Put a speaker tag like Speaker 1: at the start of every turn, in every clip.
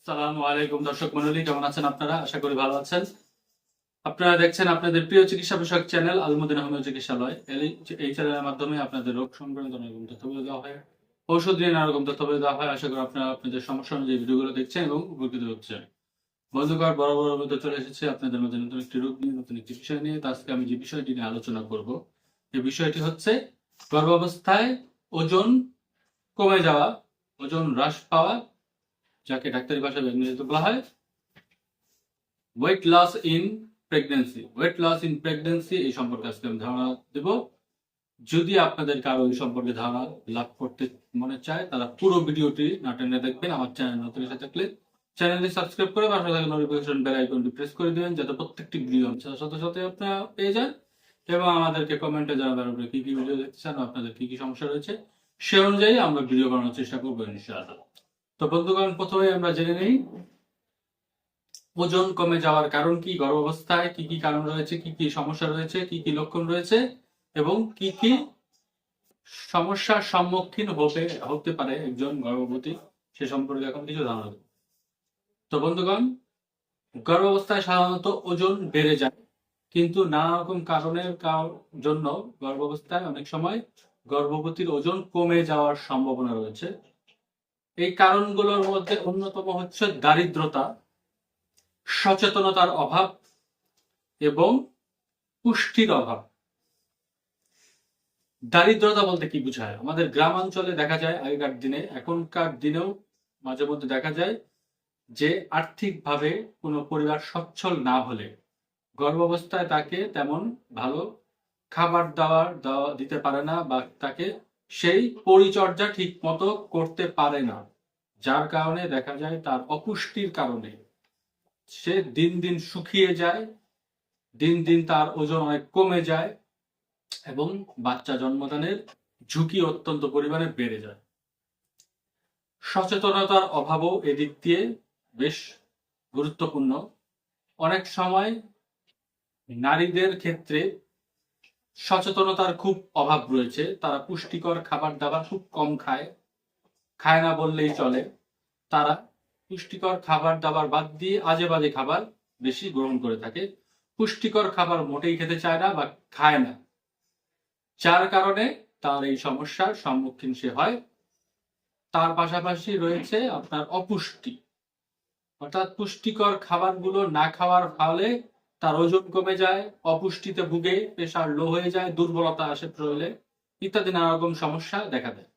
Speaker 1: আসসালামু আলাইকুম দর্শক মণ্ডলী, কেমন আছেন আপনারা? আশা করি ভালো আছেন। আপনারা দেখছেন আপনাদের প্রিয় চিকিৎসা বিষয়ক চ্যানেল আলমুদ্দিন হোমিও চিকিৎসালয়। এই চ্যানেলের মাধ্যমে আপনাদের রোগ সংক্রান্ত নানা রকম তথ্য বলে দেওয়া হয়, ঔষধ নিয়ে নানা রকম তথ্য বলে দেওয়া হয়। আশা করি আপনারা আপনাদের সমস্যা অনুযায়ী ভিডিওগুলো দেখছেন এবং উপকৃত হচ্ছেন। বন্ধুগণ, বরাবর মধ্যে চলে এসেছে আপনাদের মধ্যে নতুন একটি রোগ নিয়ে, নতুন একটি বিষয় নিয়ে। তো আজকে আমি যে বিষয়টি নিয়ে আলোচনা করব, এই বিষয়টি হচ্ছে গর্ভাবস্থায় ওজন কমে যাওয়া, ওজন হ্রাস পাওয়া, যাকে ডাক্তারি ভাষায় ইংরেজিতে বলা হয় weight loss in pregnancy. Weight loss in pregnancy এই সম্পর্কে আজকে আমি ধারণা দেব। যদি আপনাদের কারো এই সম্পর্কে ধারণা লাভ করতে মনে চায়, তারা পুরো ভিডিওটি না টেনে দেখবেন। আমার চ্যানেল নতুন এসে থাকলে চ্যানেলটি সাবস্ক্রাইব করে পাশে থাকা নোটিফিকেশন বেল আইকনটি প্রেস করে দিবেন, যাতে প্রত্যেকটি ভিডিও সাথে সাথে আপনারা পেয়ে যান। এবং আমাদেরকে কমেন্টে জানাবেন আপনারা কি কি ভিডিও দেখতে চান, আপনাদের কি কি সমস্যা রয়েছে, সে অনুযায়ী আমরা ভিডিও বানানোর চেষ্টা করবো ইনশাআল্লাহ। তো বন্ধুগণ, প্রথমে আমরা জেনে নেই ওজন কমে যাওয়ার কারণ কি, গর্ভাবস্থায় কি কি কারণ রয়েছে, কি কি সমস্যা রয়েছে, কি কি লক্ষণ রয়েছে এবং কি কি সমস্যার সম্মুখীন হতে পারে একজন গর্ভবতী, সে সম্পর্কে এখন কিছু ধারণা দেব। তো বন্ধুগণ, গর্ভাবস্থায় সাধারণত ওজন বেড়ে যায়, কিন্তু নানা রকম কারণের জন্য গর্ভাবস্থায় অনেক সময় গর্ভবতীর ওজন কমে যাওয়ার সম্ভাবনা রয়েছে। এই কারণগুলোর মধ্যে অন্যতম হচ্ছে দারিদ্রতা, সচেতনতার অভাব এবং পুষ্টির অভাব। দারিদ্রতা বলতে কি বোঝায়? আমাদের গ্রামাঞ্চলে দেখা যায় আগেকার দিনে, এখনকার দিনেও মাঝে মধ্যে দেখা যায় যে আর্থিকভাবে কোনো পরিবার সচ্ছল না হলে গর্ভাবস্থায় তাকে তেমন ভালো খাবার দাবার দিতে পারে না, বা তাকে সেই পরিচর্যা ঠিক মতো করতে পারে না, যার কারণে দেখা যায় তার অপুষ্টির কারণে সে দিন দিন শুকিয়ে যায়, দিন দিন তার ওজন অনেক কমে যায় এবং বাচ্চা জন্মদানের ঝুঁকি অত্যন্ত পরিমাণে বেড়ে যায়। সচেতনতার অভাবও এদিক দিয়ে বেশ গুরুত্বপূর্ণ। অনেক সময় নারীদের ক্ষেত্রে সচেতনতার খুব অভাব রয়েছে, তারা পুষ্টিকর খাবার দাবার খুব কম খায় না বললেই চলে। তারা পুষ্টিকর খাবার দাবার বাদ দিয়ে আজে বাজে খাবার বেশি গ্রহণ করে থাকে, পুষ্টিকর খাবার মোটেই খেতে চায় না বা খায় না, যার কারণে তার এই সমস্যার সম্মুখীন সে হয়। তার পাশাপাশি রয়েছে আপনার অপুষ্টি, অর্থাৎ পুষ্টিকর খাবারগুলো না খাওয়ার ফলে তার ওজন কমে যায়, অপুষ্টিতে ভুগে, প্রেশার লো হয়ে যায়, দুর্বলতা আসে শরীরে, ইত্যাদি নানা রকম সমস্যা দেখা দেয়।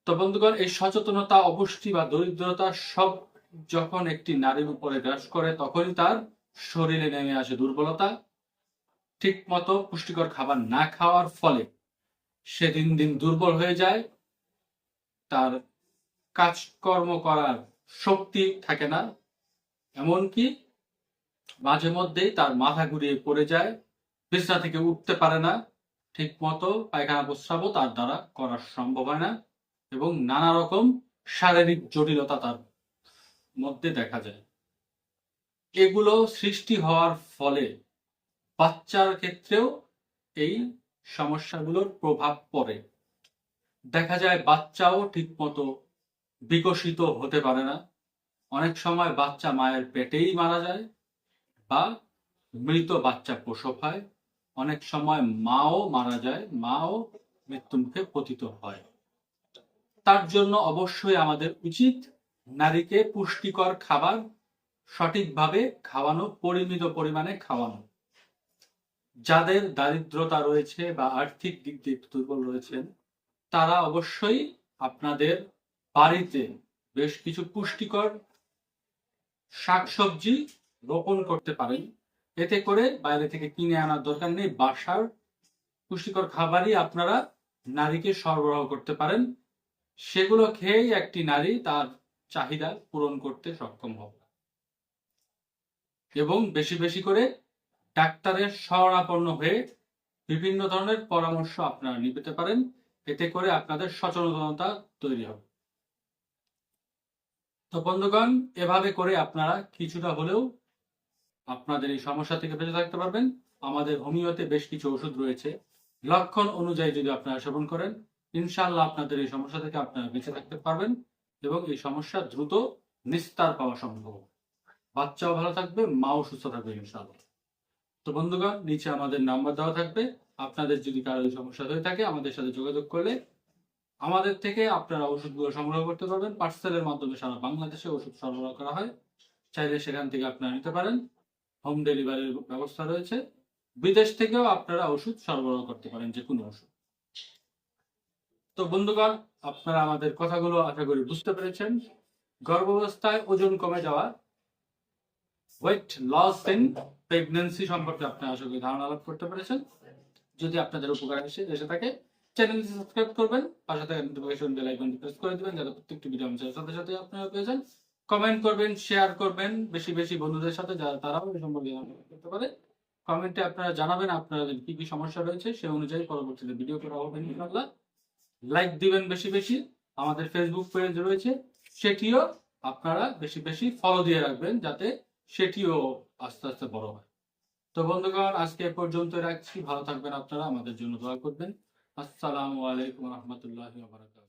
Speaker 1: তো বন্ধুগণ, এই সচেতনতা, অপুষ্টি বা দরিদ্রতা সব যখন একটি নারীর উপরে গ্রাস করে, তখনই তার শরীরে নেমে আসে দুর্বলতা। ঠিক মতো পুষ্টিকর খাবার না খাওয়ার ফলে সে দিন দিন দুর্বল হয়ে যায়, তার কাজকর্ম করার শক্তি থাকে না, এমনকি মাঝে মধ্যেই তার মাথা ঘুরিয়ে পড়ে যায়, বিছানা থেকে উঠতে পারে না, ঠিক মতো পায়খানা প্রস্রাবও তার দ্বারা করা সম্ভব হয় না এবং নানা রকম শারীরিক জটিলতা তার মধ্যে দেখা যায়। এগুলো সৃষ্টি হওয়ার ফলে বাচ্চার ক্ষেত্রেও এই সমস্যাগুলোর প্রভাব পড়ে। দেখা যায় বাচ্চাও ঠিকমতো বিকশিত হতে পারে না, অনেক সময় বাচ্চা মায়ের পেটেই মারা যায় বা মৃত বাচ্চা প্রসব হয়, অনেক সময় মাও মারা যায়, মাও মৃত্যুমুখে পতিত হয়। তার জন্য অবশ্যই আমাদের উচিত নারীকে পুষ্টিকর খাবার সঠিকভাবে খাওয়ানো, পরিমিত পরিমাণে খাওয়ানো। যাদের দারিদ্রতা রয়েছে বা আর্থিক দিক দিয়ে দুর্বল রয়েছেন, তারা অবশ্যই আপনাদের বাড়িতে বেশ কিছু পুষ্টিকর শাকসবজি রোপণ করতে পারেন। এতে করে বাইরে থেকে কিনে আনার দরকার নেই, বাসার পুষ্টিকর খাবারই আপনারা নারীকে সরবরাহ করতে পারেন। সেগুলো খেয়েই একটি নারী তার চাহিদা পূরণ করতে সক্ষম হবে। এবং বেশি বেশি করে ডাক্তারের শরণাপন্ন হয়ে বিভিন্ন ধরনের পরামর্শ আপনারা নিতে পারেন, এতে করে আপনাদের সচেতনতা তৈরি হবে। তো বন্ধুগণ, এভাবে করে আপনারা কিছুটা হলেও আপনাদের এই সমস্যা থেকে বেঁচে থাকতে পারবেন। আমাদের হোমিওতে বেশ কিছু ওষুধ রয়েছে, লক্ষণ অনুযায়ী যদি আপনারা সেবন করেন, ইনশাআল্লাহ আপনাদের এই সমস্যা থেকে আপনারা বেঁচে থাকতে পারবেন এবং এই সমস্যা দ্রুত নিস্তার পাওয়া সম্ভব। বাচ্চাও ভালো থাকবে, মাও সুস্থ থাকবে ইনশাআল্লাহ। তো বন্ধুগণ, নিচে আমাদের নাম্বার দেওয়া থাকবে। আপনাদের যদি কারো এই সমস্যা হয়ে থাকে আমাদের সাথে যোগাযোগ করলে আমাদের থেকে আপনারা ওষুধগুলো সংগ্রহ করতে পারবেন। পার্সেলের মাধ্যমে সারা বাংলাদেশে ওষুধ সরবরাহ করা হয়, চাইলে সেখান থেকে আপনারা নিতে পারেন। হোম ডেলিভারির ব্যবস্থা রয়েছে। বিদেশ থেকেও আপনারা ওষুধ সরবরাহ করতে পারেন, যে কোনো ওষুধ। তো বন্ধুগণ, আপনারা আমাদের কথাগুলো আশা করি বুঝতে পেরেছেন। গর্ভাবস্থায় ওজন কমে যাওয়া, ওয়েট লস ইন প্রেগন্যান্সি সম্পর্কে আপনারা আশা করি ধারণা লাভ করতে পেরেছেন। যদি আপনাদের উপকার এসে থাকে, চ্যানেলটি সাবস্ক্রাইব করবেন, পাশে থাকা নোটিফিকেশন বেল আইকনটি প্রেস করে দিবেন, যাতে প্রত্যেকটি ভিডিও আমি ছাড়ার সাথে সাথে আপনারা পেয়ে যান। কমেন্ট করবেন, শেয়ার করবেন বেশি বেশি বন্ধুদের সাথে, যারা তারাও এই সম্পর্কে করতে পারে। কমেন্টে আপনারা জানাবেন আপনাদের কি কি সমস্যা রয়েছে, সেই অনুযায়ী পরবর্তীতে ভিডিও করা হবে ইনশাআল্লাহ। লাইক দিবেন বেশি বেশি। আমাদের ফেসবুক পেজ রয়েছে, সেটিও আপনারা বেশি বেশি ফলো দিয়ে রাখবেন, যাতে সেটিও আস্তে আস্তে বড় হয়। তো বন্ধুগণ, আজকে এ পর্যন্ত রাখছি। ভালো থাকবেন আপনারা, আমাদের জন্য দোয়া করবেন। আসসালামু আলাইকুম রহমতুল্লাহি ওয়া বারাকাতুহু।